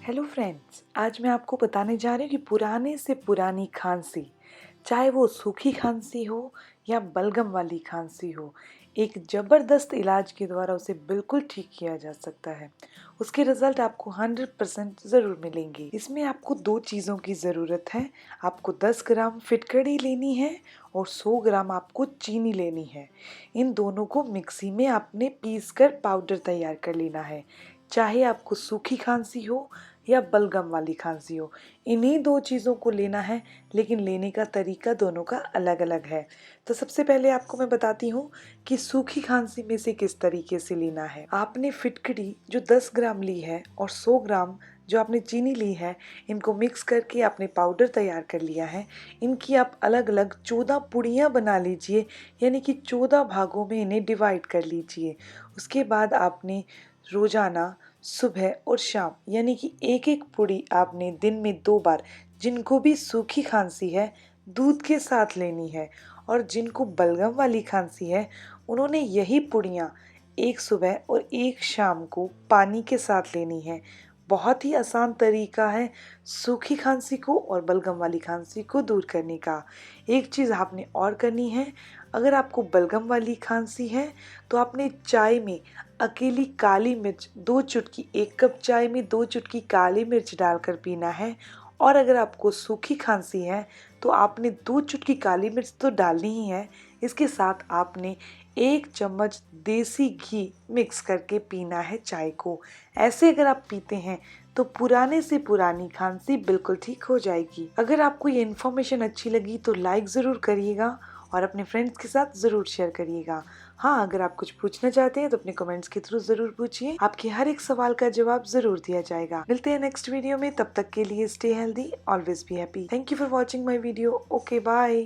Hello friends, आज मैं आपको बताने जा रही हूँ कि पुराने से पुरानी खांसी, चाहे वो सूखी खांसी हो या बलगम वाली खांसी हो, एक ज़बरदस्त इलाज के द्वारा उसे बिल्कुल ठीक किया जा सकता है। उसके रिजल्ट आपको 100% ज़रूर मिलेंगे। इसमें आपको 2 चीज़ों की ज़रूरत है। आपको 10 ग्राम फिटकरी लेनी है और 100 ग्राम आपको चीनी लेनी है। इन दोनों को मिक्सी में आपने पीस कर पाउडर तैयार कर लेना है। चाहे आपको सूखी खांसी हो या बलगम वाली खांसी हो, इन्हीं 2 चीज़ों को लेना है, लेकिन लेने का तरीका दोनों का अलग-अलग है। तो सबसे पहले आपको मैं बताती हूँ कि सूखी खांसी में से किस तरीके से लेना है। आपने फिटकरी जो 10 ग्राम ली है और 100 ग्राम जो आपने चीनी ली है, इनको मिक्स करके आपने पाउडर तैयार कर लिया है। इनकी आप अलग-अलग 14 पुड़ियाँ बना लीजिए, यानी कि 14 भागों में इन्हें डिवाइड कर लीजिए। उसके बाद आपने रोज़ाना सुबह और शाम यानी कि एक-एक पुड़ी आपने दिन में 2 बार, जिनको भी सूखी खांसी है, दूध के साथ लेनी है, और जिनको बलगम वाली खांसी है, उन्होंने यही पुड़ियाँ एक सुबह और एक शाम को पानी के साथ लेनी है। बहुत ही आसान तरीका है सूखी खांसी को और बलगम वाली खांसी को दूर करने का। एक चीज़ आपने और करनी है, अगर आपको बलगम वाली खांसी है तो आपने चाय में अकेली काली मिर्च 2 चुटकी, 1 कप चाय में 2 चुटकी काली मिर्च डालकर पीना है। और अगर आपको सूखी खांसी है तो आपने 2 चुटकी काली मिर्च तो डालनी ही है, इसके साथ आपने 1 चम्मच देसी घी मिक्स करके पीना है चाय को। ऐसे अगर आप पीते हैं तो पुराने से पुरानी खांसी बिल्कुल ठीक हो जाएगी। अगर आपको ये इन्फॉर्मेशन अच्छी लगी तो लाइक ज़रूर करिएगा और अपने फ्रेंड्स के साथ ज़रूर शेयर करिएगा। हाँ, अगर आप कुछ पूछना चाहते हैं तो अपने कमेंट्स के थ्रू ज़रूर पूछिए। आपके हर एक सवाल का जवाब ज़रूर दिया जाएगा। मिलते हैं नेक्स्ट वीडियो में, तब तक के लिए stay healthy, always be happy. Thank you for watching my video. Okay, bye.